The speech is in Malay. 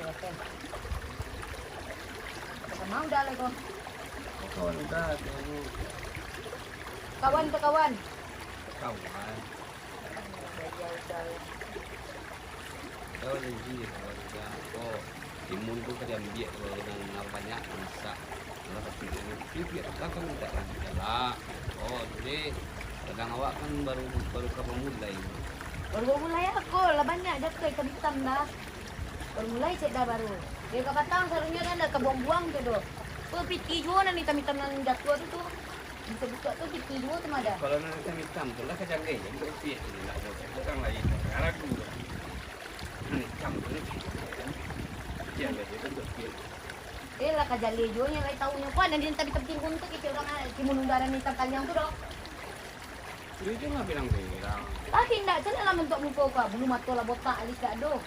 oke. Mau udah lagi kok. Kawan udah tuh. Kawan ke kawan. Kawan. Kawan lagi kawan udah. Oh, imun tuh kerja dia kalau dengan banyak bisa. Kalau tapi dia kan tidak lagi jalan. Oh, jadi kadang awak kan baru kamu mulai. Baru mulai aku lah banyak dah ke ikan hitam dah. Baru mulai cek dah baru. Dia ke batang seharusnya kan dah kebuang-buang tu doh. Tu piti juga nan hitam-hitam nan jatuh tu tu. Bisa buka tu piti juga tu ada. Kalau nanti hitam tu lah kacang jadi kopi ini lah. Bukan lagi sekarang dulu. Ini hitam tu ni. Dia lagi tu kopi. Lah kajali juga nya lai tahunya kuan dan dia tapi penting untuk kita orang timun undaran hitam panjang tu doh. Dia juga bilang. Tak hindak, saya lah untuk muka kau. Belum mata lah botak alik kat doh.